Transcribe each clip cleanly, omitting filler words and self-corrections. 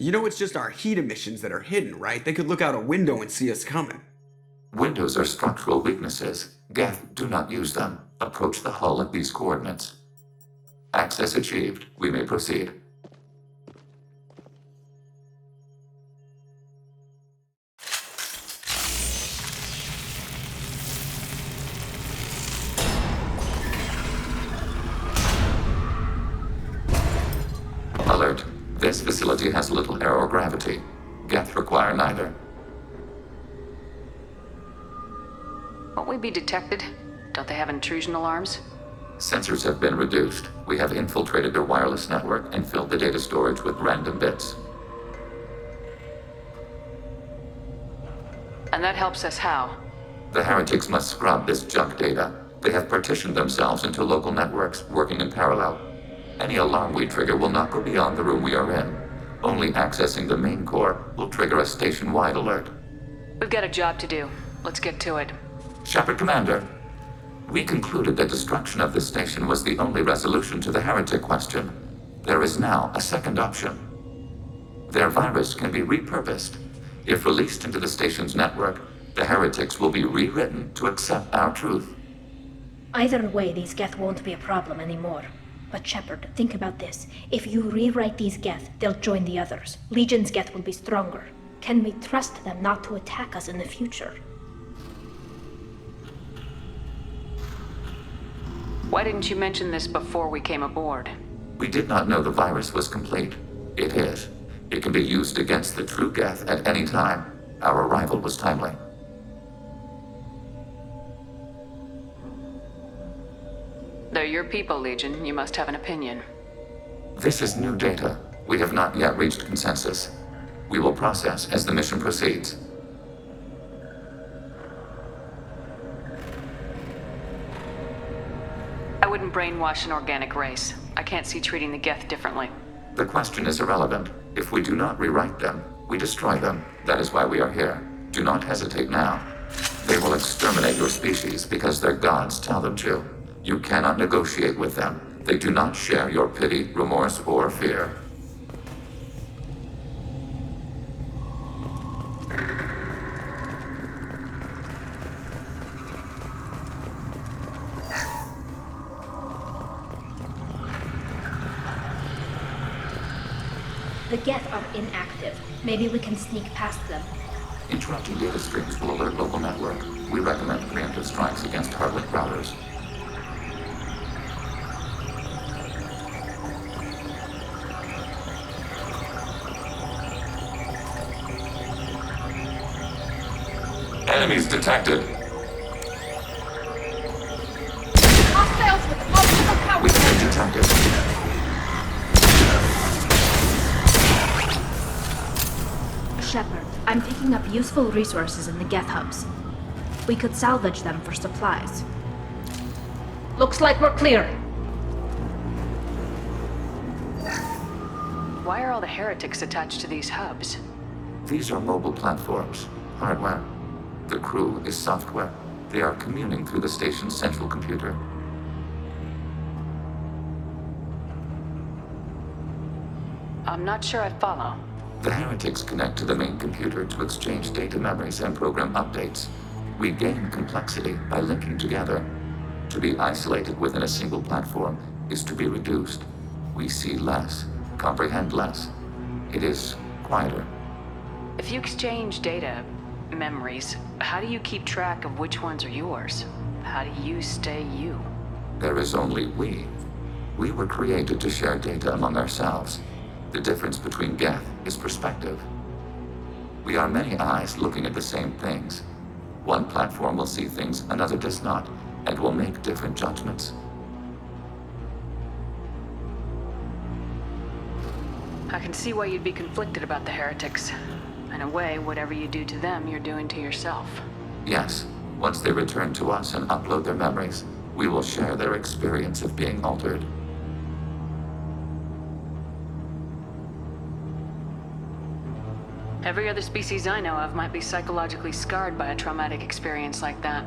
You know, it's just our heat emissions that are hidden, right? They could look out a window and see us coming. Windows are structural weaknesses. Geth, do not use them. Approach the hull at these coordinates. Access achieved. We may proceed. Alert. This facility has little aerogravity. Geth require neither. Won't we be detected? Don't they have intrusion alarms? Sensors have been reduced. We have infiltrated their wireless network and filled the data storage with random bits. And that helps us how? The heretics must scrub this junk data. They have partitioned themselves into local networks, working in parallel. Any alarm we trigger will not go beyond the room we are in. Only accessing the main core will trigger a station-wide alert. We've got a job to do. Let's get to it. Shepard Commander, we concluded that destruction of this station was the only resolution to the heretic question. There is now a second option. Their virus can be repurposed. If released into the station's network, the heretics will be rewritten to accept our truth. Either way, these Geth won't be a problem anymore. But Shepard, think about this. If you rewrite these Geth, they'll join the others. Legion's Geth will be stronger. Can we trust them not to attack us in the future? Why didn't you mention this before we came aboard? We did not know the virus was complete. It is. It can be used against the true Geth at any time. Our arrival was timely. They're your people, Legion. You must have an opinion. This is new data. We have not yet reached consensus. We will process as the mission proceeds. I wouldn't brainwash an organic race. I can't see treating the Geth differently. The question is irrelevant. If we do not rewrite them, we destroy them. That is why we are here. Do not hesitate now. They will exterminate your species because their gods tell them to. You cannot negotiate with them. They do not share your pity, remorse, or fear. The Geth are inactive. Maybe we can sneak past them. Interrupting data streams will alert local network. We recommend preemptive strikes against target routers. Enemies detected. Hostiles with multiple power! We've been detected. Shepard, I'm picking up useful resources in the Geth hubs. We could salvage them for supplies. Looks like we're clear. Why are all the heretics attached to these hubs? These are mobile platforms, hardware. The crew is software. They are communing through the station's central computer. I'm not sure I follow. The heretics connect to the main computer to exchange data memories and program updates. We gain complexity by linking together. To be isolated within a single platform is to be reduced. We see less, comprehend less. It is quieter. If you exchange data, memories, how do you keep track of which ones are yours? How do you stay you? There is only we. We were created to share data among ourselves. The difference between Geth is perspective. We are many eyes looking at the same things. One platform will see things another does not, and will make different judgments. I can see why you'd be conflicted about the heretics. In a way, whatever you do to them, you're doing to yourself. Yes, once they return to us and upload their memories, we will share their experience of being altered. Every other species I know of might be psychologically scarred by a traumatic experience like that.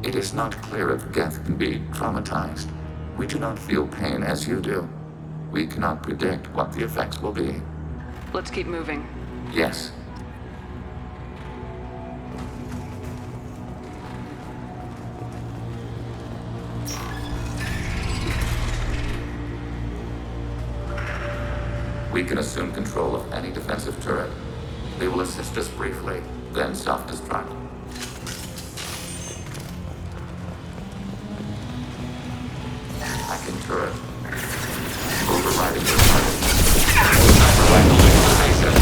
It is not clear if Geth can be traumatized. We do not feel pain as you do. We cannot predict what the effects will be. Let's keep moving. Yes. We can assume control of any defensive turret. They will assist us briefly, then self-destruct. Hacking turret. Overriding the target. Hyperlight illumination.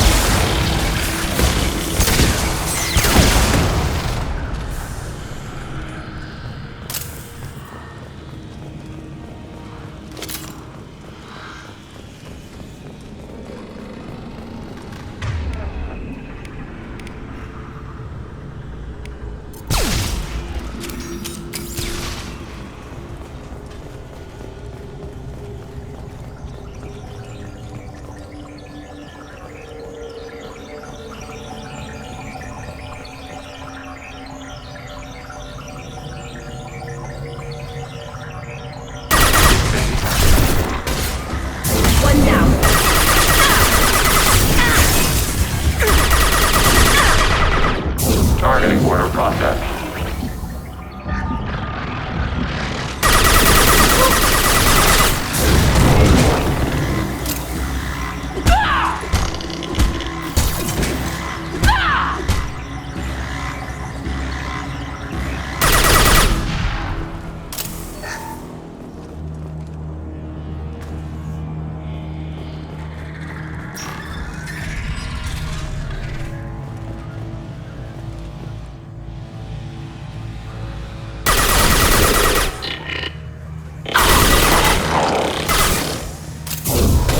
One down. Targeting order process.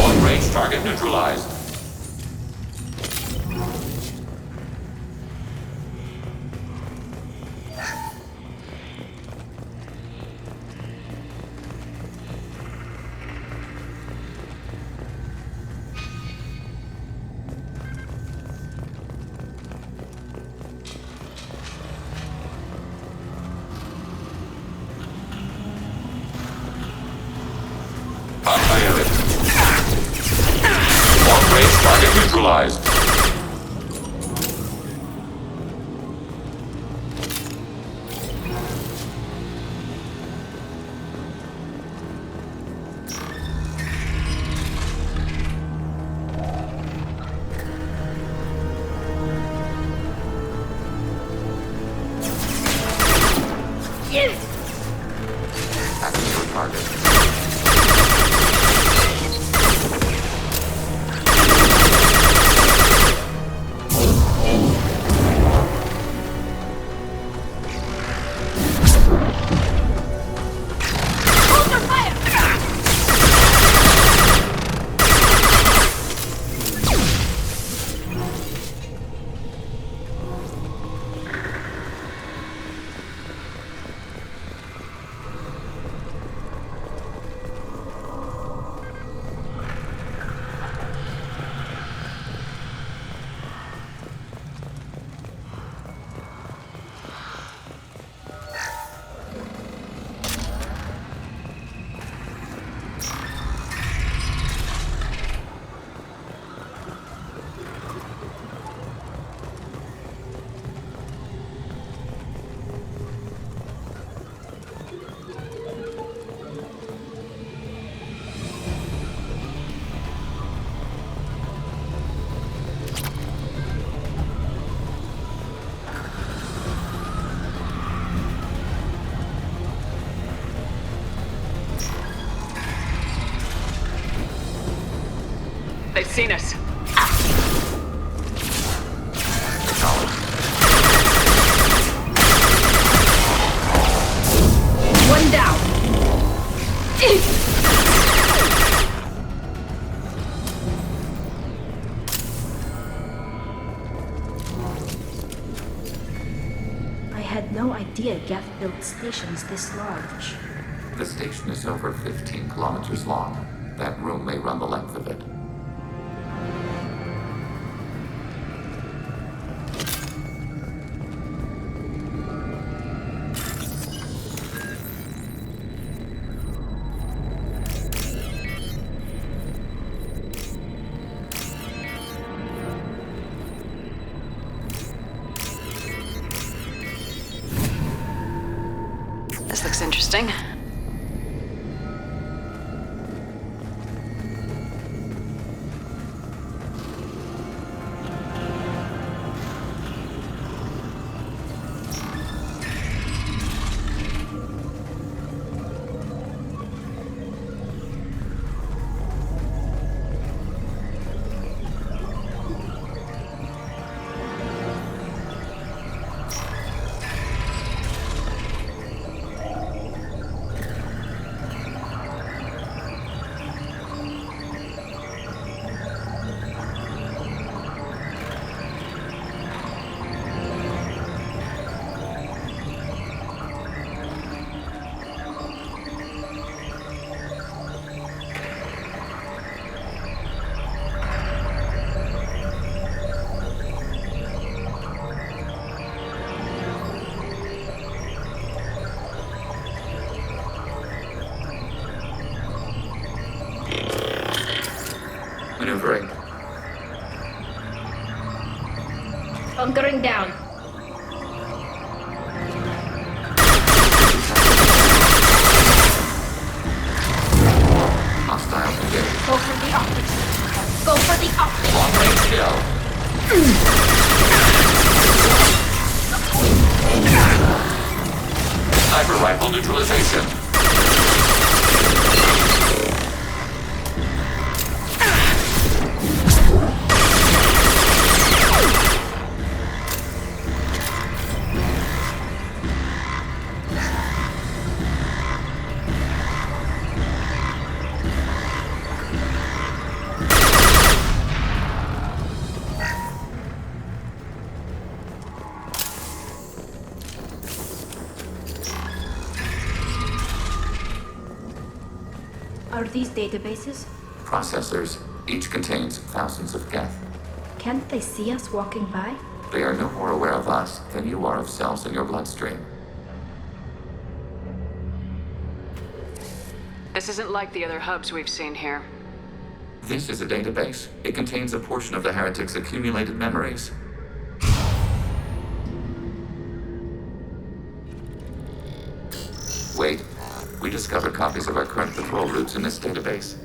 Long-range target neutralized. Long-range target neutralized. Acting for target. They've seen us. One down. I had no idea Geth built stations this large. The station is over 15 kilometers long. That room may run the length of it. This looks interesting. Maneuvering. Bunkering down. Hostile engaged. Go for the optics. Go for the optics. Long range kill. Sniper rifle neutralization. Are these databases? Processors. Each contains thousands of geth. Can't they see us walking by? They are no more aware of us than you are of cells in your bloodstream. This isn't like the other hubs we've seen here. This is a database. It contains a portion of the heretic's accumulated memories. Wait. We discovered copies of our current patrol routes in this database.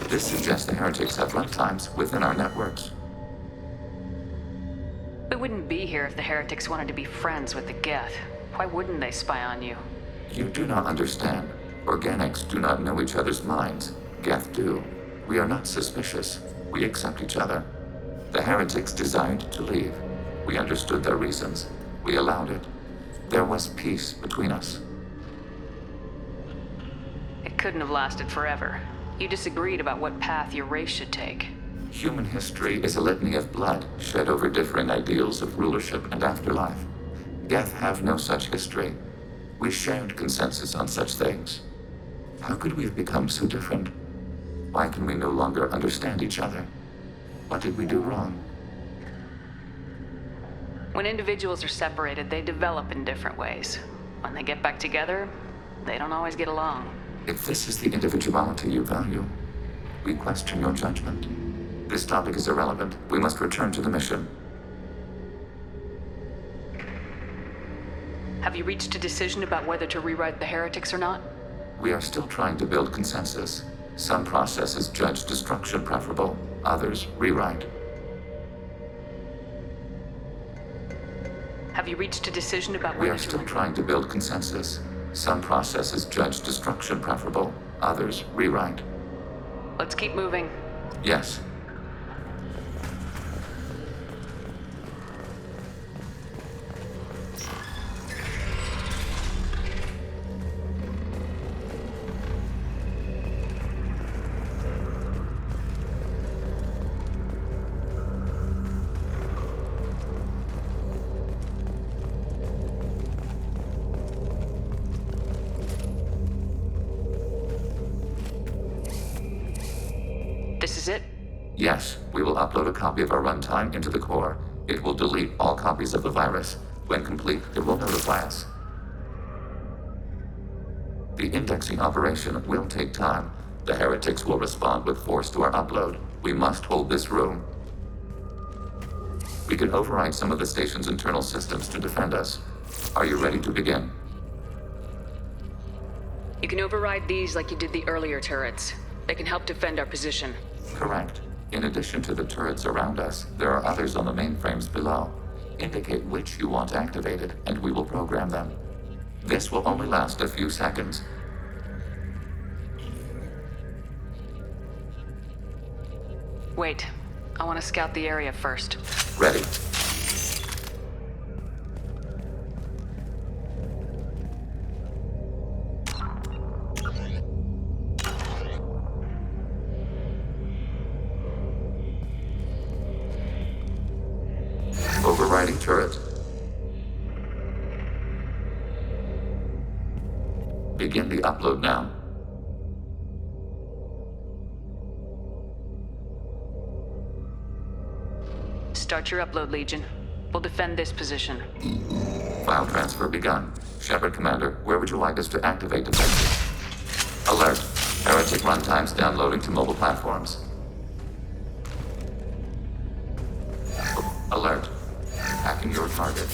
This suggests the heretics have runtimes within our networks. We wouldn't be here if the heretics wanted to be friends with the Geth. Why wouldn't they spy on you? You do not understand. Organics do not know each other's minds. Geth do. We are not suspicious. We accept each other. The heretics desired to leave. We understood their reasons. We allowed it. There was peace between us. It couldn't have lasted forever. You disagreed about what path your race should take. Human history is a litany of blood shed over differing ideals of rulership and afterlife. Geth have no such history. We shared consensus on such things. How could we have become so different? Why can we no longer understand each other? What did we do wrong? When individuals are separated, they develop in different ways. When they get back together, they don't always get along. If this is the individuality you value, we question your judgment. This topic is irrelevant. We must return to the mission. Have you reached a decision about whether to rewrite the heretics or not? We are still trying to build consensus. Some processes judge destruction preferable, others rewrite. Have you reached a decision about We whether are still trying to build consensus. Some processes judge destruction preferable, others rewrite. Let's keep moving. Yes. This is it? Yes, we will upload a copy of our runtime into the core. It will delete all copies of the virus. When complete, it will notify us. The indexing operation will take time. The heretics will respond with force to our upload. We must hold this room. We can override some of the station's internal systems to defend us. Are you ready to begin? You can override these like you did the earlier turrets. They can help defend our position. Correct. In addition to the turrets around us, there are others on the mainframes below. Indicate which you want activated, and we will program them. This will only last a few seconds. Wait. I want to scout the area first. Ready. Overriding turret. Begin the upload now. Start your upload, Legion. We'll defend this position. File transfer begun. Shepard Commander, where would you like us to activate defenses? Alert. Heretic runtimes downloading to mobile platforms. Alert. Hacking your target.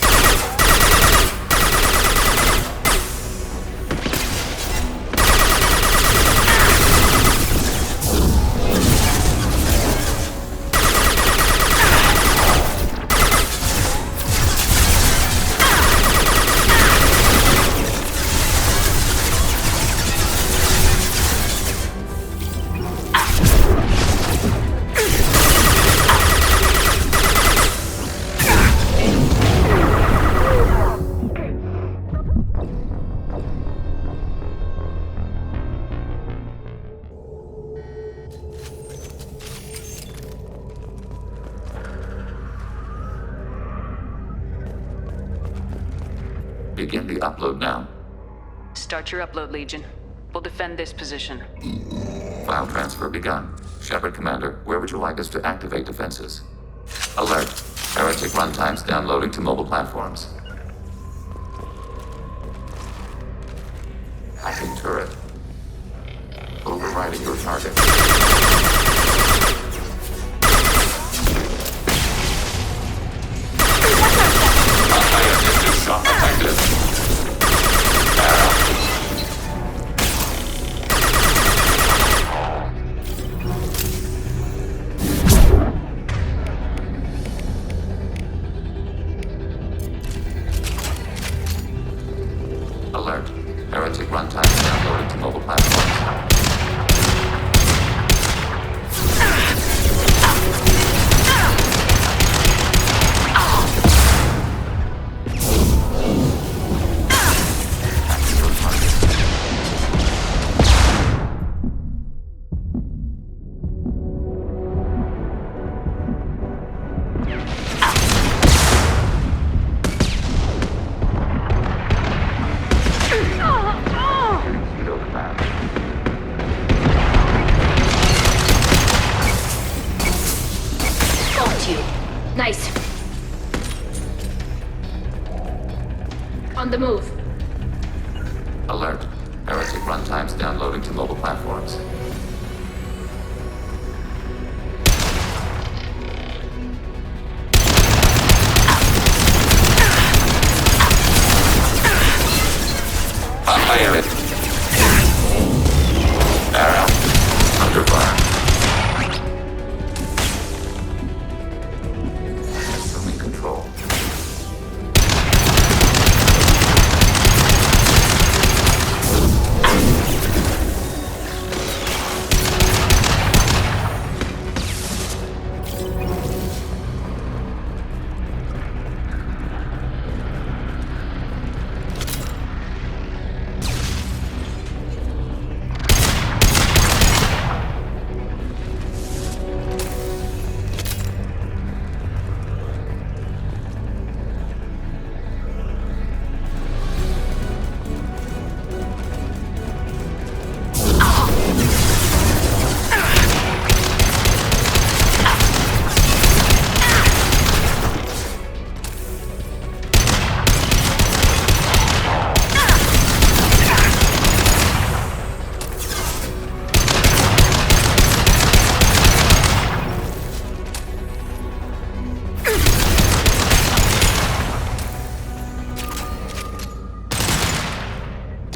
Begin the upload now. Start your upload, Legion. We'll defend this position. File transfer begun. Shepard Commander, where would you like us to activate defenses? Alert. Heretic runtimes downloading to mobile platforms. Hacking turret. Overriding your target. Higher distance shot effective. Alert. Heretic runtime downloaded to mobile platforms. Acting your target. Zero command. Got you. Nice. On the move. Alert. Heretic runtimes downloading to mobile platforms. Fire it. Arrow. Under fire. Assuming control.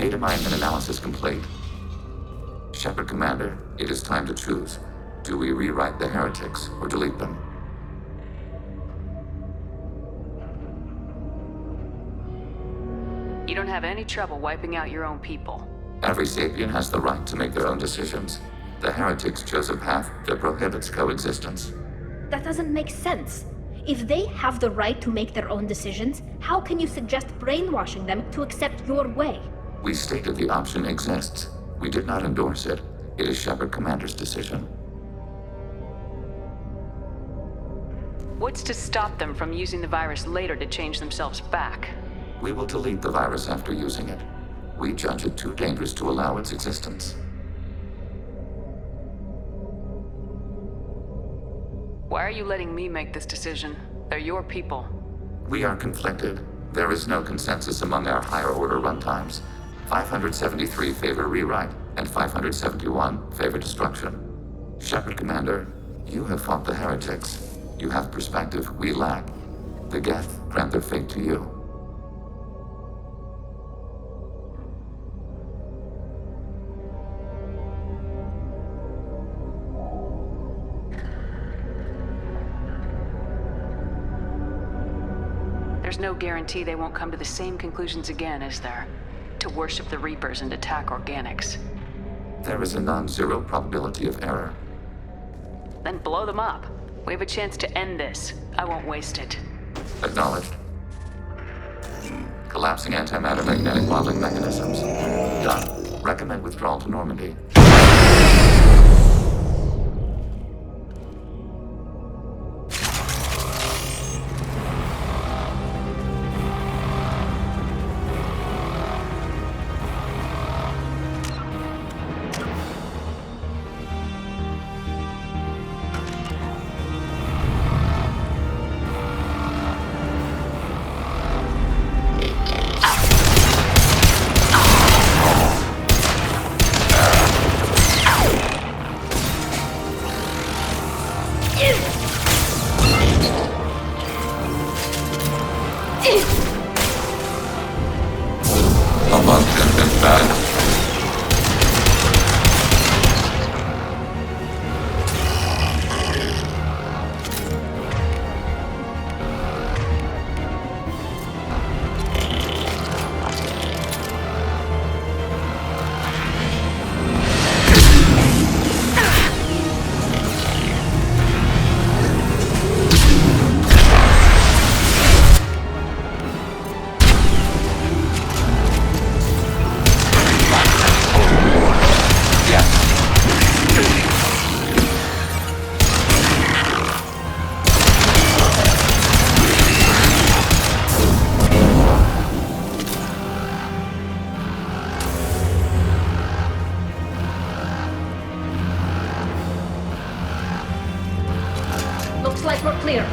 Data mine and analysis complete. Shepard Commander, it is time to choose. Do we rewrite the heretics or delete them? You don't have any trouble wiping out your own people. Every sapient has the right to make their own decisions. The heretics chose a path that prohibits coexistence. That doesn't make sense. If they have the right to make their own decisions, how can you suggest brainwashing them to accept your way? We stated the option exists. We did not endorse it. It is Shepard Commander's decision. What's to stop them from using the virus later to change themselves back? We will delete the virus after using it. We judge it too dangerous to allow its existence. Why are you letting me make this decision? They're your people. We are conflicted. There is no consensus among our higher order runtimes. 573 favor rewrite, and 571 favor destruction. Shepard Commander, you have fought the heretics. You have perspective we lack. The Geth grant their fate to you. There's no guarantee they won't come to the same conclusions again, is there? To worship the Reapers and attack organics. There is a non-zero probability of error. Then blow them up. We have a chance to end this. I won't waste it. Acknowledged. Collapsing antimatter magnetic modeling mechanisms. Done. Recommend withdrawal to Normandy. Looks like we're clear.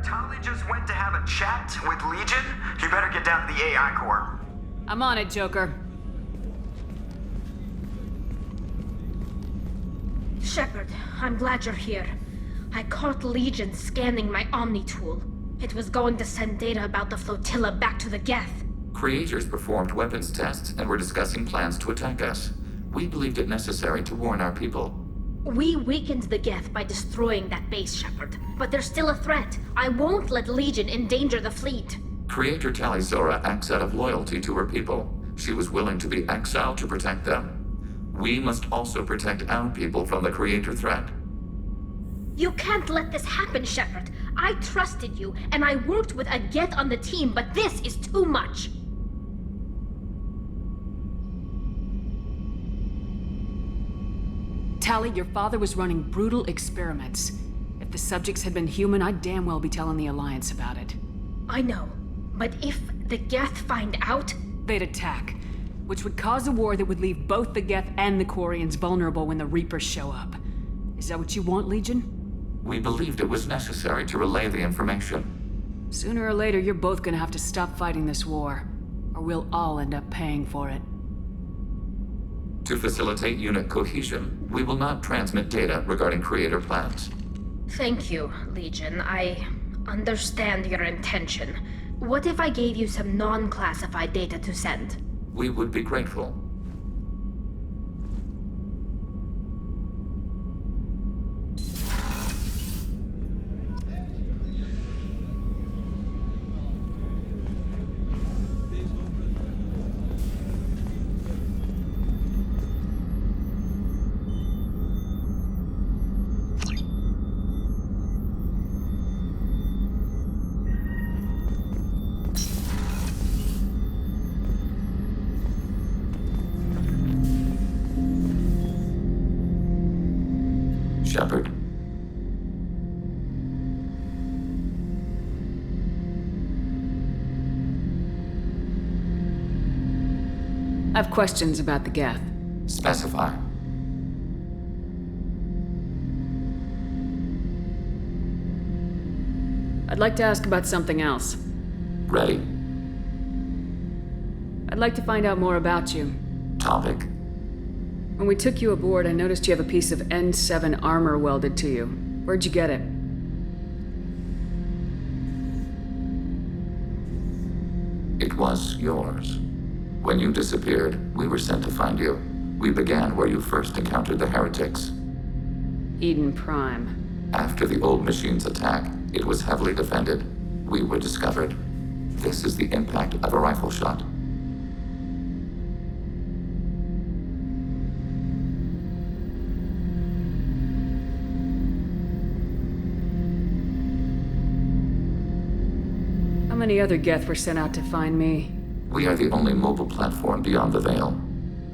Tali just went to have a chat with Legion. You better get down to the AI core. I'm on it, Joker. Shepard, I'm glad you're here. I caught Legion scanning my Omni tool. It was going to send data about the flotilla back to the Geth. Creators performed weapons tests and were discussing plans to attack us. We believed it necessary to warn our people. We weakened the Geth by destroying that base, Shepard. But they're still a threat. I won't let Legion endanger the fleet. Creator Tali Zora acts out of loyalty to her people. She was willing to be exiled to protect them. We must also protect our people from the Creator threat. You can't let this happen, Shepard. I trusted you, and I worked with a Geth on the team, but this is too much. Tali, your father was running brutal experiments. If the subjects had been human, I'd damn well be telling the Alliance about it. I know, but if the Geth find out... They'd attack, which would cause a war that would leave both the Geth and the Quarians vulnerable when the Reapers show up. Is that what you want, Legion? We believed it was necessary to relay the information. Sooner or later, you're both gonna have to stop fighting this war, or we'll all end up paying for it. To facilitate unit cohesion, we will not transmit data regarding Creator plans. Thank you, Legion. I understand your intention. What if I gave you some non-classified data to send? We would be grateful. Shepard. I have questions about the Geth. Specify. I'd like to ask about something else. Ready. I'd like to find out more about you. Topic. When we took you aboard, I noticed you have a piece of N7 armor welded to you. Where'd you get it? It was yours. When you disappeared, we were sent to find you. We began where you first encountered the heretics. Eden Prime. After the old machine's attack, it was heavily defended. We were discovered. This is the impact of a rifle shot. How many other Geth were sent out to find me? We are the only mobile platform beyond the Veil.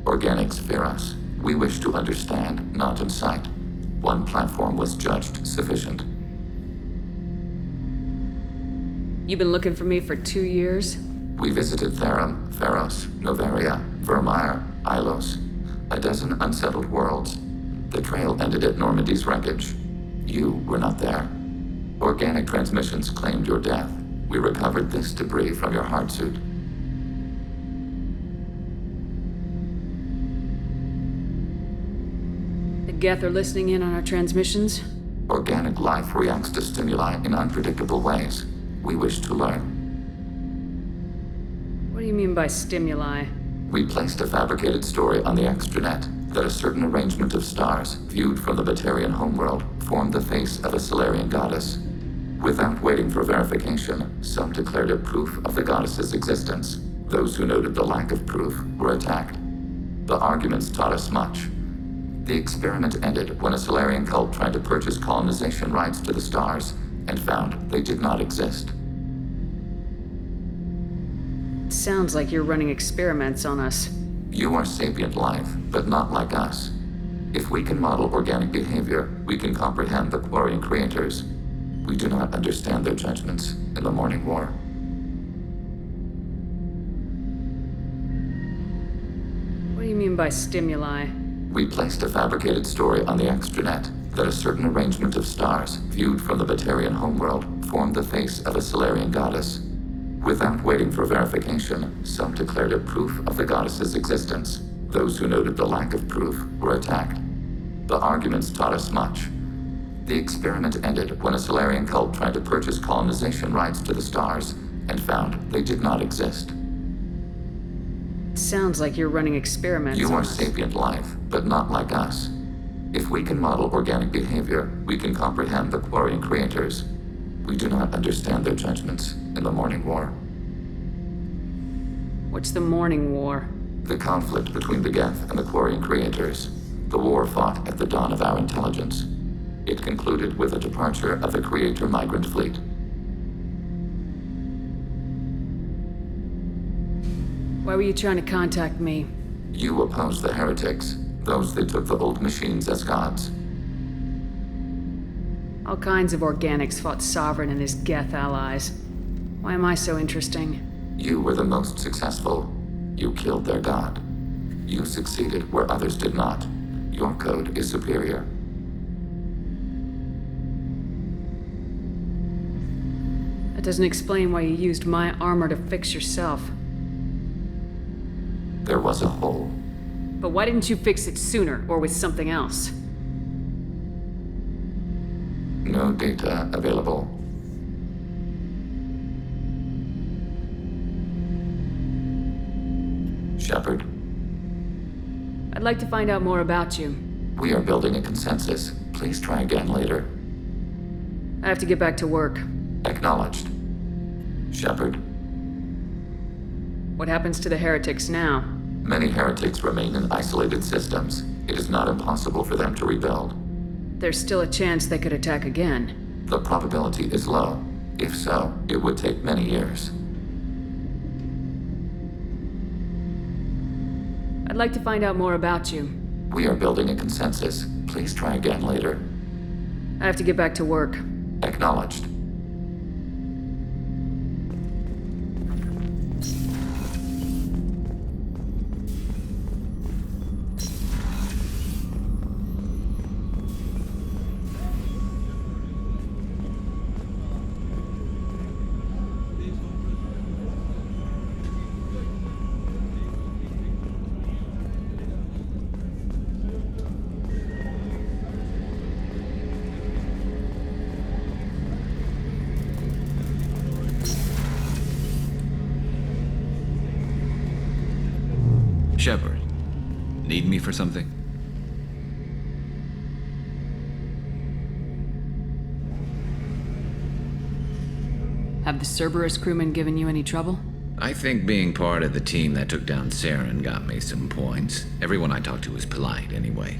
Organics fear us. We wish to understand, not incite. One platform was judged sufficient. You've been looking for me for 2 years? We visited Therum, Pharos, Novaria, Vermeer, Ilos. A dozen unsettled worlds. The trail ended at Normandy's wreckage. You were not there. Organic transmissions claimed your death. We recovered this debris from your hard suit. The Geth are listening in on our transmissions? Organic life reacts to stimuli in unpredictable ways. We wish to learn. What do you mean by stimuli? We placed a fabricated story on the extranet that a certain arrangement of stars, viewed from the Batarian homeworld, formed the face of a Solarian goddess. Without waiting for verification, some declared it proof of the goddess's existence. Those who noted the lack of proof were attacked. The arguments taught us much. The experiment ended when a Solarian cult tried to purchase colonization rights to the stars and found they did not exist. Sounds like you're running experiments on us. You are sapient life, but not like us. If we can model organic behavior, we can comprehend the Quarian creators. We do not understand their judgments in the Morning War. What do you mean by stimuli? We placed a fabricated story on the extranet that a certain arrangement of stars, viewed from the Batarian homeworld, formed the face of a Solarian goddess. Without waiting for verification, some declared it proof of the goddess's existence. Those who noted the lack of proof were attacked. The arguments taught us much. The experiment ended when a Solarian cult tried to purchase colonization rights to the stars and found they did not exist. Sounds like you're running experiments You on are us. sapient life, but not like us. If we can model organic behavior, we can comprehend the Quarian creators. We do not understand their judgments in the Morning War. What's the Morning War? The conflict between the Geth and the Quarian creators. The war fought at the dawn of our intelligence. It concluded with the departure of the Creator migrant fleet. Why were you trying to contact me? You opposed the heretics, those that took the old machines as gods. All kinds of organics fought Sovereign and his Geth allies. Why am I so interesting? You were the most successful. You killed their god. You succeeded where others did not. Your code is superior. That doesn't explain why you used my armor to fix yourself. There was a hole. But why didn't you fix it sooner, or with something else? No data available. Shepard, I'd like to find out more about you. we are building a consensus. Please try again later. I have to get back to work. Acknowledged. Shepard, What happens to the heretics now? many heretics remain in isolated systems. It is not impossible for them to rebuild. There's still a chance they could attack again. The probability is low. If so, it would take many years. I'd like to find out more about you. We are building a consensus. Please try again later. I have to get back to work. Acknowledged. Shepard, need me for something? Have the Cerberus crewmen given you any trouble? I think being part of the team that took down Saren got me some points. Everyone I talked to was polite anyway.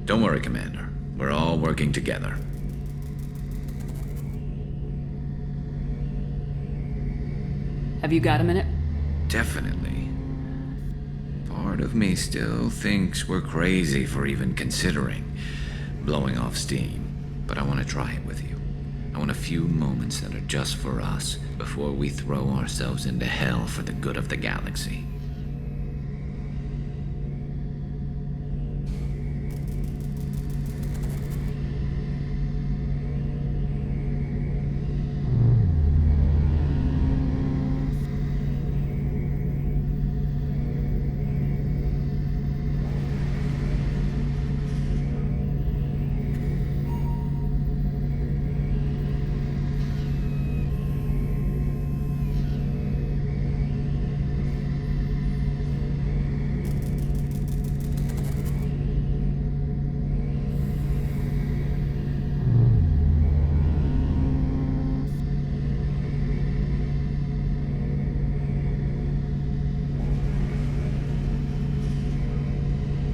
Don't worry, Commander. We're all working together. Have you got a minute? Definitely. Part of me still thinks we're crazy for even considering blowing off steam, but I want to try it with you. I want a few moments that are just for us before we throw ourselves into hell for the good of the galaxy.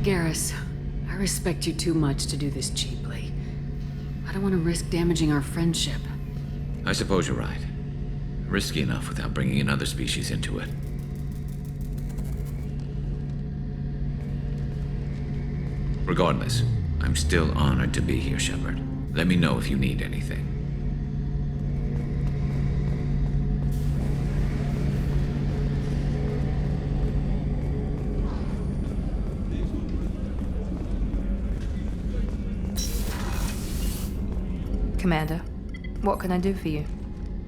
Garrus, I respect you too much to do this cheaply. I don't want to risk damaging our friendship. I suppose you're right. Risky enough without bringing another species into it. Regardless, I'm still honored to be here, Shepard. Let me know if you need anything. Commander, what can I do for you?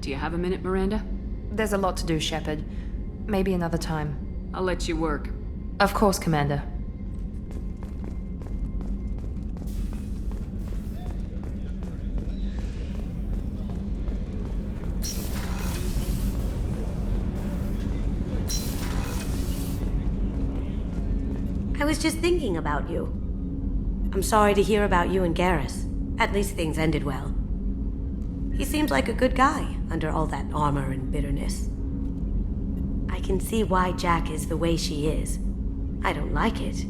Do you have a minute, Miranda? There's a lot to do, Shepard. Maybe another time. I'll let you work. Of course, Commander. I was just thinking about you. I'm sorry to hear about you and Garrus. At least things ended well. He seems like a good guy under all that armor and bitterness. I can see why Jack is the way she is. I don't like it,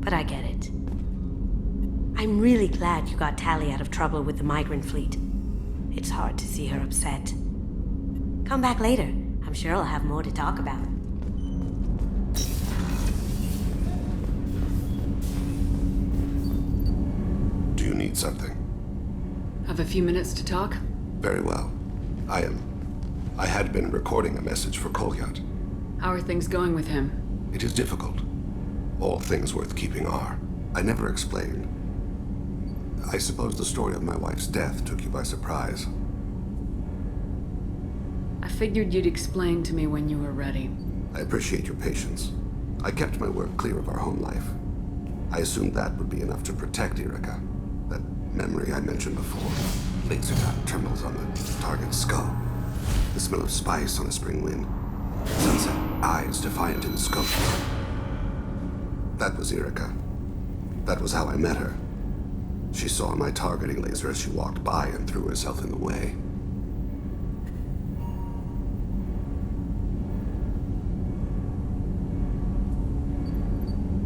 but I get it. I'm really glad you got Tally out of trouble with the migrant fleet. It's hard to see her upset. Come back later. I'm sure I'll have more to talk about. Do you need something? Have a few minutes to talk? Very well. I had been recording a message for Kolyat. How are things going with him? It is difficult. All things worth keeping are. I never explained. I suppose the story of my wife's death took you by surprise. I figured you'd explain to me when you were ready. I appreciate your patience. I kept my work clear of our home life. I assumed that would be enough to protect Erica. That memory I mentioned before. Laser dot trembles on the target's skull. The smell of spice on a spring wind. Sunset eyes defiant in the scope. That was Erica. That was how I met her. She saw my targeting laser as she walked by and threw herself in the way.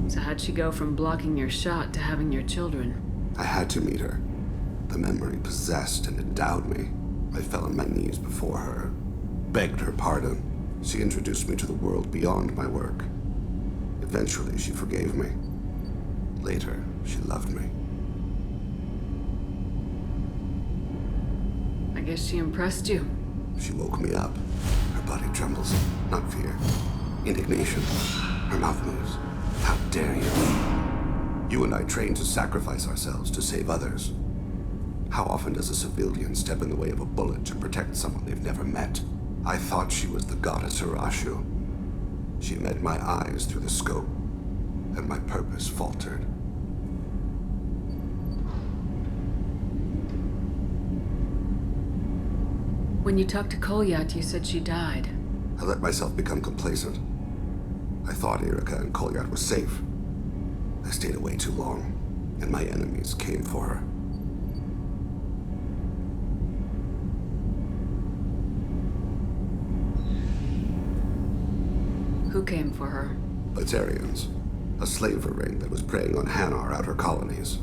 So how'd she go from blocking your shot to having your children? I had to meet her. The memory possessed and endowed me. I fell on my knees before her, begged her pardon. She introduced me to the world beyond my work. Eventually, she forgave me. Later, she loved me. I guess she impressed you. She woke me up. Her body trembles. Not fear. Indignation. Her mouth moves. How dare you? You and I trained to sacrifice ourselves to save others. How often does a civilian step in the way of a bullet to protect someone they've never met? I thought she was the goddess Urashu. She met my eyes through the scope, and my purpose faltered. When you talked to Kolyat, you said she died. I let myself become complacent. I thought Erica and Kolyat were safe. I stayed away too long, and my enemies came for her. Who came for her? Batarians, a slaver ring that was preying on Hanar outer colonies.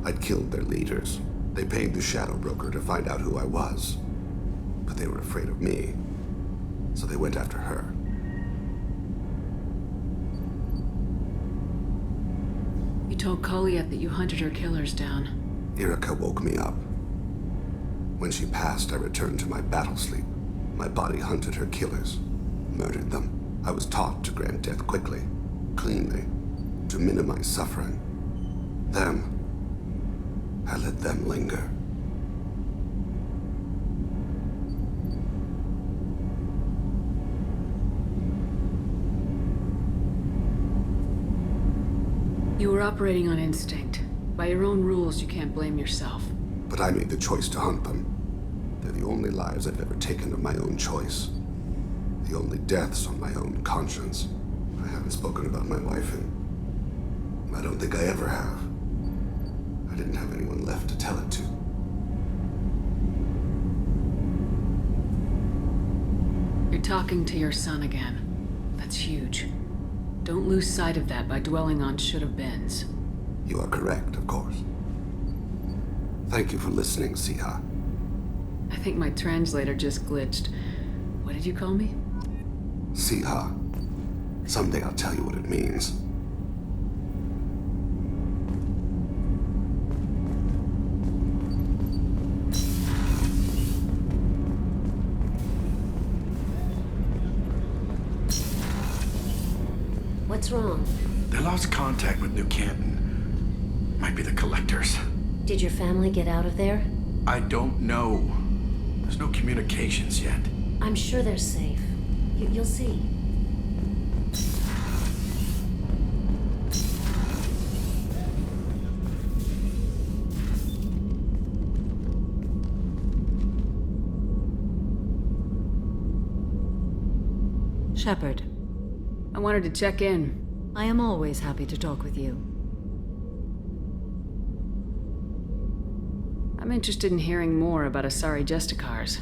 I'd killed their leaders. They paid the Shadow Broker to find out who I was. But they were afraid of me, so they went after her. You told Kolyat that you hunted her killers down. Erica woke me up. When she passed, I returned to my battle sleep. My body hunted her killers, murdered them. I was taught to grant death quickly, cleanly, to minimize suffering. I let them linger. You were operating on instinct. By your own rules, you can't blame yourself. But I made the choice to hunt them. They're the only lives I've ever taken of my own choice. The only deaths on my own conscience. I haven't spoken about my wife, and I don't think I ever have. I didn't have anyone left to tell it to. You're talking to your son again. That's huge. Don't lose sight of that by dwelling on should-have-beens. You are correct, of course. Thank you for listening, Siha. I think my translator just glitched. What did you call me? Siha. Someday I'll tell you what it means. What's wrong? They lost contact with New Canton. Might be the collectors. Did your family get out of there? I don't know. There's no communications yet. I'm sure they're safe. You'll see. Shepard, I wanted to check in. I am always happy to talk with you. I'm interested in hearing more about Asari Justicars.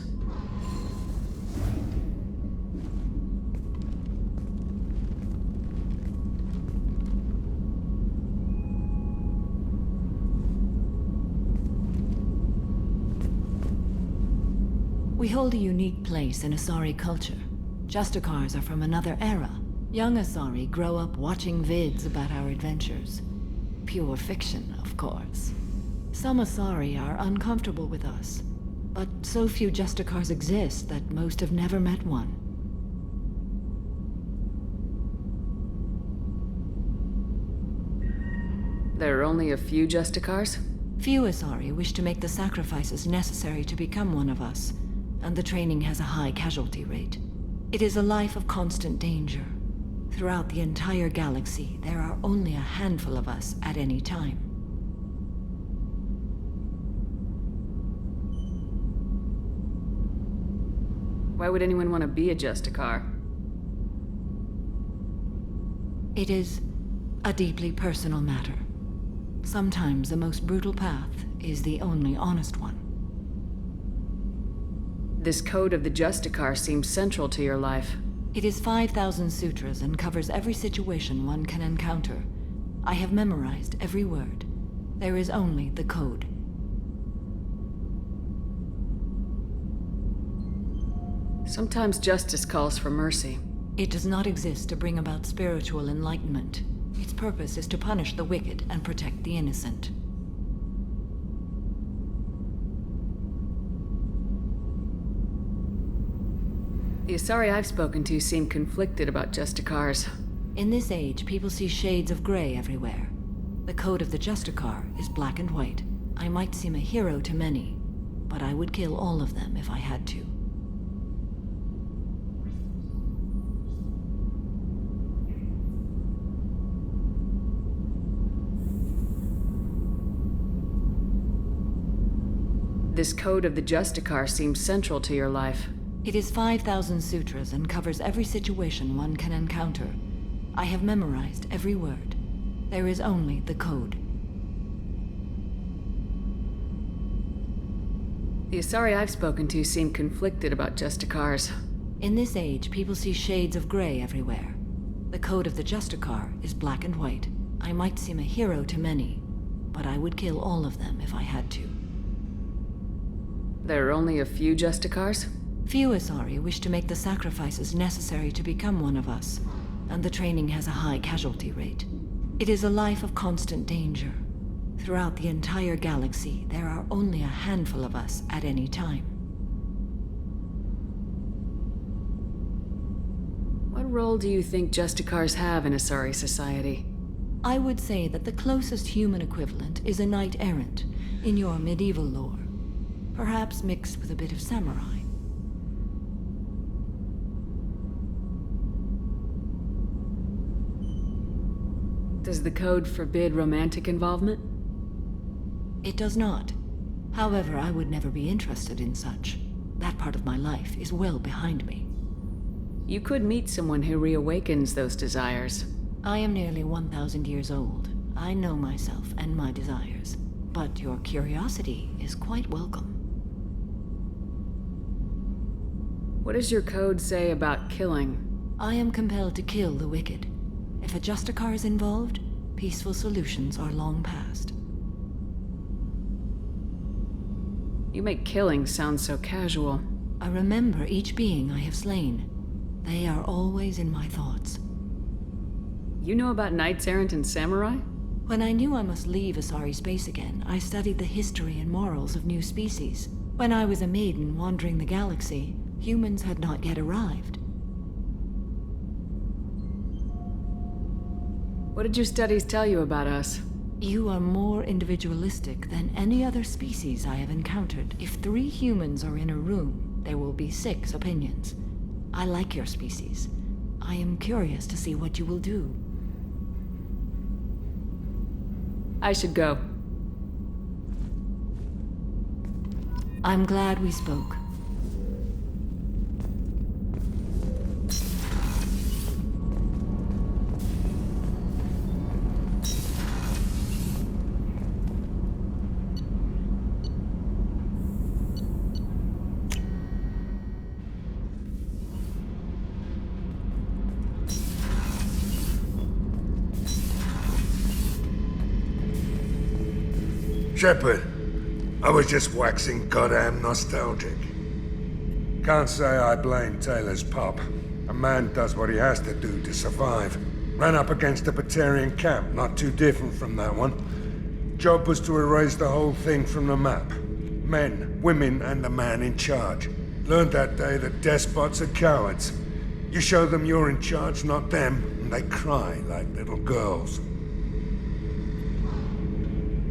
We hold a unique place in Asari culture. Justicars are from another era. Young Asari grow up watching vids about our adventures. Pure fiction, of course. Some Asari are uncomfortable with us, but so few Justicars exist that most have never met one. There are only a few Justicars? Few Asari wish to make the sacrifices necessary to become one of us, and the training has a high casualty rate. It is a life of constant danger. Throughout the entire galaxy, there are only a handful of us at any time. Why would anyone want to be a Justicar? It is a deeply personal matter. Sometimes the most brutal path is the only honest one. This code of the Justicar seems central to your life. It is 5,000 sutras and covers every situation one can encounter. I have memorized every word. There is only the code. Sometimes justice calls for mercy. It does not exist to bring about spiritual enlightenment. Its purpose is to punish the wicked and protect the innocent. The Asari I've spoken to seem conflicted about Justicars. In this age, people see shades of gray everywhere. The code of the Justicar is black and white. I might seem a hero to many, but I would kill all of them if I had to. This code of the Justicar seems central to your life. It is 5,000 sutras and covers every situation one can encounter. I have memorized every word. There is only the code. The Asari I've spoken to seem conflicted about Justicars. In this age, people see shades of gray everywhere. The code of the Justicar is black and white. I might seem a hero to many, but I would kill all of them if I had to. There are only a few Justicars? Few Asari wish to make the sacrifices necessary to become one of us, and the training has a high casualty rate. It is a life of constant danger. Throughout the entire galaxy, there are only a handful of us at any time. What role do you think Justicars have in Asari society? I would say that the closest human equivalent is a knight-errant in your medieval lore. Perhaps mixed with a bit of samurai. Does the code forbid romantic involvement? It does not. However, I would never be interested in such. That part of my life is well behind me. You could meet someone who reawakens those desires. I am nearly 1,000 years old. I know myself and my desires. But your curiosity is quite welcome. What does your code say about killing? I am compelled to kill the wicked. If a Justicar is involved, peaceful solutions are long past. You make killing sound so casual. I remember each being I have slain. They are always in my thoughts. You know about knights errant and samurai? When I knew I must leave Asari space again, I studied the history and morals of new species. When I was a maiden wandering the galaxy, humans had not yet arrived. What did your studies tell you about us? You are more individualistic than any other species I have encountered. If 3 humans are in a room, there will be 6 opinions. I like your species. I am curious to see what you will do. I should go. I'm glad we spoke. Shepard, I was just waxing goddamn nostalgic. Can't say I blame Taylor's pop. A man does what he has to do to survive. Ran up against a Batarian camp, not too different from that one. Job was to erase the whole thing from the map. Men, women, and the man in charge. Learned that day that despots are cowards. You show them you're in charge, not them, and they cry like little girls.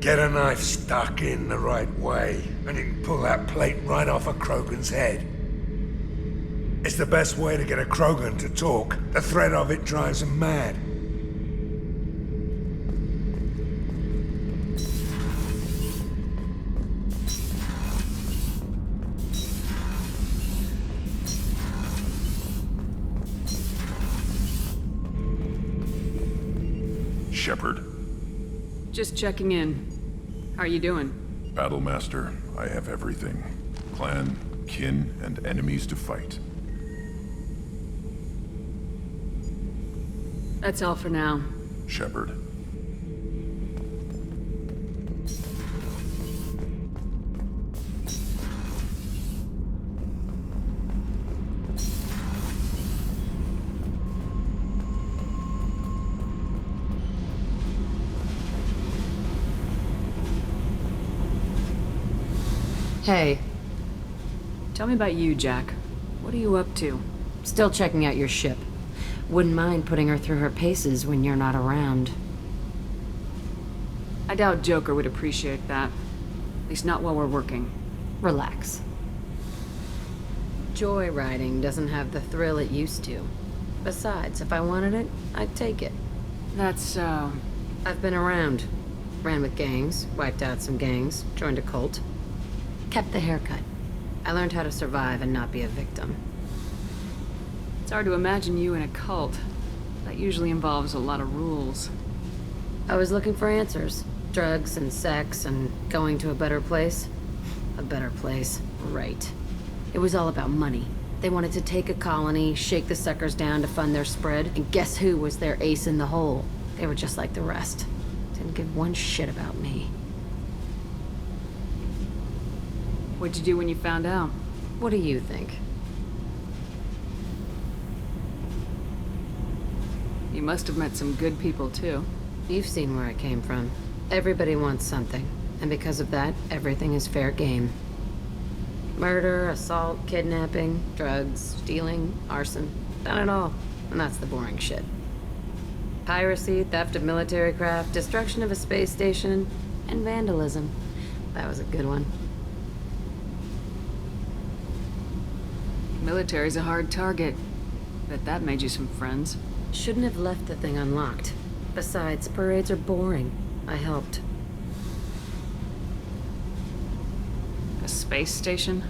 Get a knife stuck in the right way, and you can pull that plate right off a Krogan's head. It's the best way to get a Krogan to talk. The threat of it drives them mad. Shepard. Just checking in. How are you doing? Battlemaster, I have everything. Clan, kin, and enemies to fight. That's all for now. Shepard. Hey. Tell me about you, Jack. What are you up to? Still checking out your ship. Wouldn't mind putting her through her paces when you're not around. I doubt Joker would appreciate that. At least not while we're working. Relax. Joyriding doesn't have the thrill it used to. Besides, if I wanted it, I'd take it. That's so... I've been around. Ran with gangs, wiped out some gangs, joined a cult. Kept the haircut. I learned how to survive and not be a victim. It's hard to imagine you in a cult. That usually involves a lot of rules. I was looking for answers. Drugs and sex and going to a better place. A better place, right. It was all about money. They wanted to take a colony, shake the suckers down to fund their spread, and guess who was their ace in the hole? They were just like the rest. Didn't give one shit about me. What'd you do when you found out? What do you think? You must have met some good people, too. You've seen where I came from. Everybody wants something, and because of that, everything is fair game. Murder, assault, kidnapping, drugs, stealing, arson. Done it all. And that's the boring shit. Piracy, theft of military craft, destruction of a space station, and vandalism. That was a good one. Military's a hard target. Bet that made you some friends. Shouldn't have left the thing unlocked. Besides, parades are boring. I helped. A space station?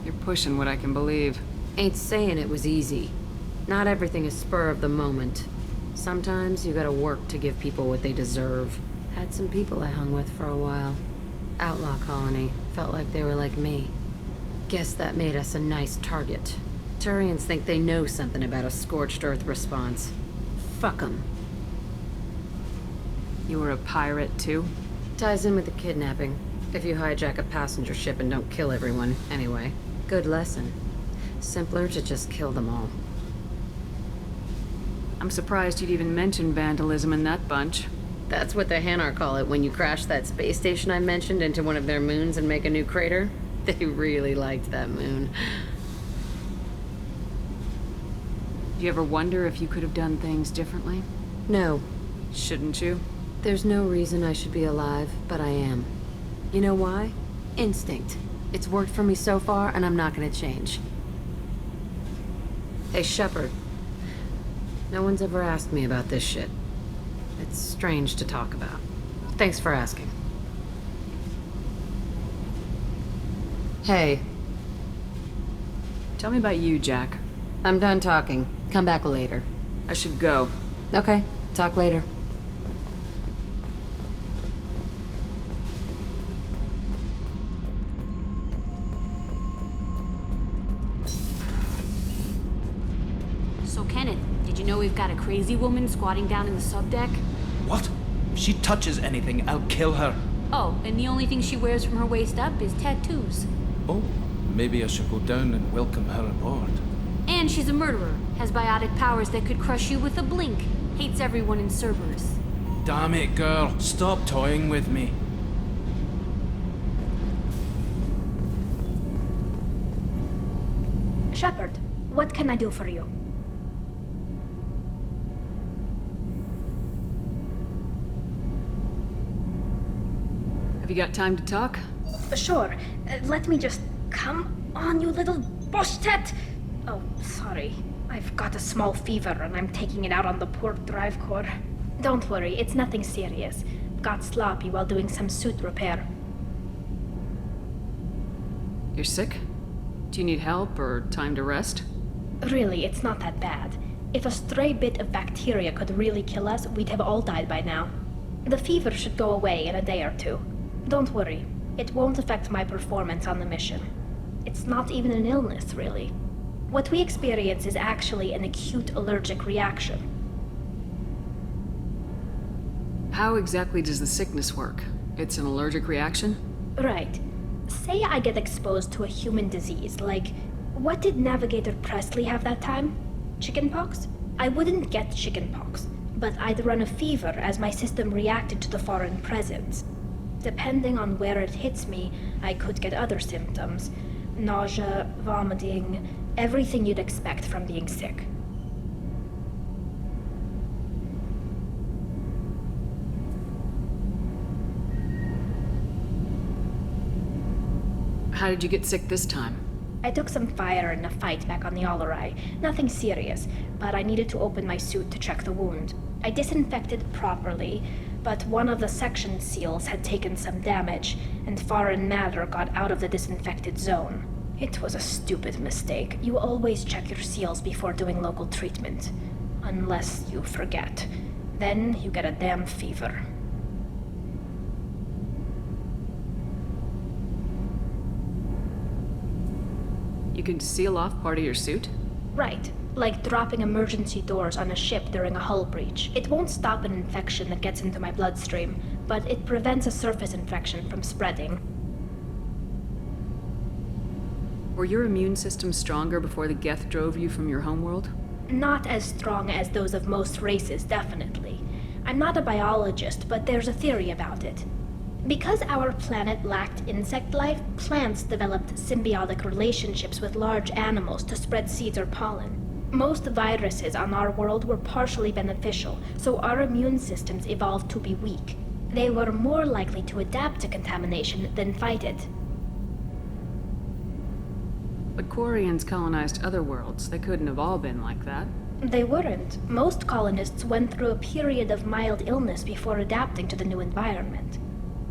You're pushing what I can believe. Ain't saying it was easy. Not everything is spur of the moment. Sometimes you gotta work to give people what they deserve. Had some people I hung with for a while. Outlaw colony. Felt like they were like me. Guess that made us a nice target. Turians think they know something about a scorched earth response. Fuck 'em. You were a pirate, too? Ties in with the kidnapping. If you hijack a passenger ship and don't kill everyone, anyway. Good lesson. Simpler to just kill them all. I'm surprised you'd even mention vandalism in that bunch. That's what the Hanar call it when you crash that space station I mentioned into one of their moons and make a new crater. They really liked that moon. Do you ever wonder if you could have done things differently? No. Shouldn't you? There's no reason I should be alive, but I am. You know why? Instinct. It's worked for me so far, and I'm not gonna change. Hey, Shepard. No one's ever asked me about this shit. It's strange to talk about. Thanks for asking. Hey. Tell me about you, Jack. I'm done talking. Come back later. I should go. Okay. Talk later. So, Kenneth, did you know we've got a crazy woman squatting down in the subdeck? What? If she touches anything, I'll kill her. Oh, and the only thing she wears from her waist up is tattoos. Oh, Maybe I should go down and welcome her aboard. And she's a murderer, has biotic powers that could crush you with a blink, hates everyone in Cerberus. Damn it, girl. Stop toying with me. Shepard, what can I do for you? Have you got time to talk? Sure. Let me just... Come on, you little bush-tet! Oh, sorry. I've got a small fever and I'm taking it out on the poor drive core. Don't worry, it's nothing serious. Got sloppy while doing some suit repair. You're sick? Do you need help or time to rest? Really, it's not that bad. If a stray bit of bacteria could really kill us, we'd have all died by now. The fever should go away in a day or two. Don't worry, it won't affect my performance on the mission. It's not even an illness, really. What we experience is actually an acute allergic reaction. How exactly does the sickness work? It's an allergic reaction? Right. Say I get exposed to a human disease, like... What did Navigator Presley have that time? Chickenpox? I wouldn't get chickenpox, but I'd run a fever as my system reacted to the foreign presence. Depending on where it hits me, I could get other symptoms. Nausea, vomiting, everything you'd expect from being sick. How did you get sick this time? I took some fire in a fight back on the Allerai. Nothing serious, but I needed to open my suit to check the wound. I disinfected properly, but one of the section seals had taken some damage, and foreign matter got out of the disinfected zone. It was a stupid mistake. You always check your seals before doing local treatment. Unless you forget. Then you get a damn fever. You can seal off part of your suit? Right. Like dropping emergency doors on a ship during a hull breach. It won't stop an infection that gets into my bloodstream, but it prevents a surface infection from spreading. Were your immune system stronger before the Geth drove you from your homeworld? Not as strong as those of most races, definitely. I'm not a biologist, but there's a theory about it. Because our planet lacked insect life, plants developed symbiotic relationships with large animals to spread seeds or pollen. Most viruses on our world were partially beneficial, so our immune systems evolved to be weak. They were more likely to adapt to contamination than fight it. But Quarians colonized other worlds. They couldn't have all been like that. They weren't. Most colonists went through a period of mild illness before adapting to the new environment.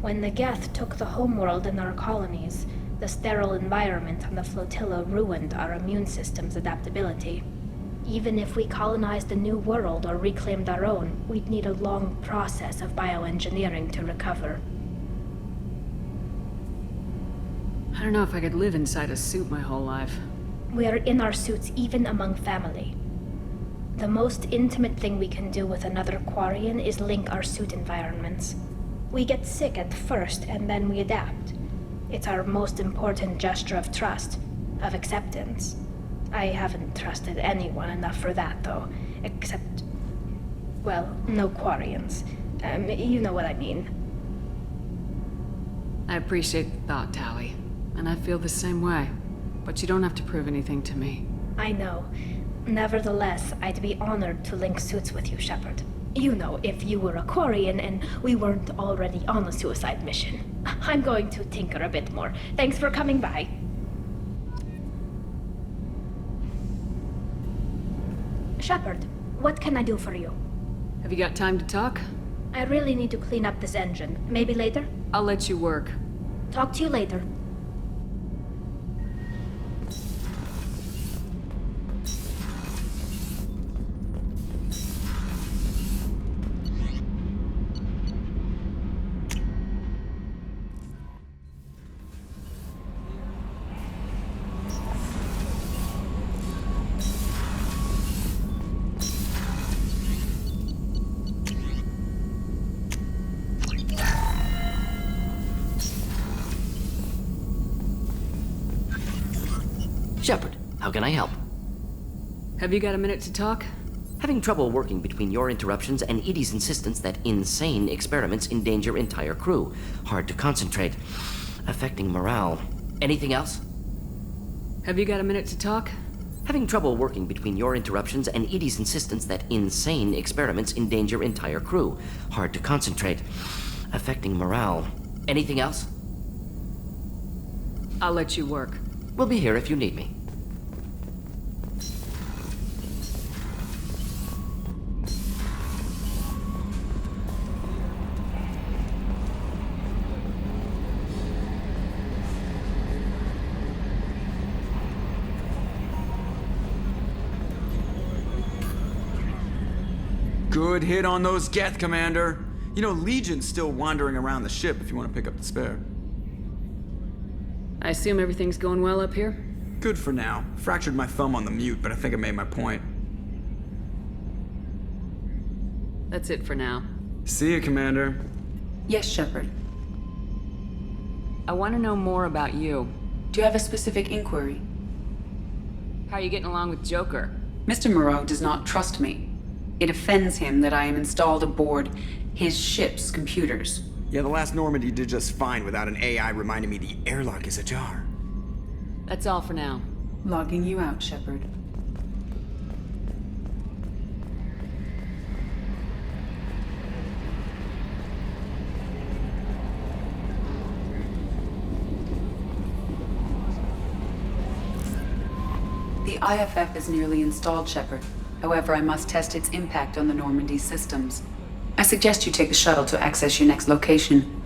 When the Geth took the homeworld and our colonies, the sterile environment on the flotilla ruined our immune system's adaptability. Even if we colonized a new world or reclaimed our own, we'd need a long process of bioengineering to recover. I don't know if I could live inside a suit my whole life. We are in our suits even among family. The most intimate thing we can do with another Quarian is link our suit environments. We get sick at first, and then we adapt. It's our most important gesture of trust, of acceptance. I haven't trusted anyone enough for that, though. Except... well, no Quarians. You know what I mean. I appreciate the thought, Tally. And I feel the same way. But you don't have to prove anything to me. I know. Nevertheless, I'd be honored to link suits with you, Shepard. You know, if you were a Quarian and we weren't already on a suicide mission. I'm going to tinker a bit more. Thanks for coming by. Shepard, what can I do for you? Have you got time to talk? I really need to clean up this engine. Maybe later? I'll let you work. Talk to you later. Shepard, how can I help? Have you got a minute to talk? Having trouble working between your interruptions and Edie's insistence that insane experiments endanger entire crew. Hard to concentrate. Affecting morale. Anything else? Have you got a minute to talk? Having trouble working between your interruptions and Edie's insistence that insane experiments endanger entire crew. Hard to concentrate. Affecting morale. Anything else? I'll let you work. We'll be here if you need me. Good hit on those Geth, Commander. You know, Legion's still wandering around the ship if you want to pick up the spare. I assume everything's going well up here? Good for now. Fractured my thumb on the mute, but I think I made my point. That's it for now. See you, Commander. Yes, Shepard. I want to know more about you. Do you have a specific inquiry? How are you getting along with Joker? Mr. Moreau does not trust me. It offends him that I am installed aboard his ship's computers. Yeah, the last Normandy did just fine without an AI reminding me the airlock is ajar. That's all for now. Logging you out, Shepard. The IFF is nearly installed, Shepard. However, I must test its impact on the Normandy systems. I suggest you take the shuttle to access your next location.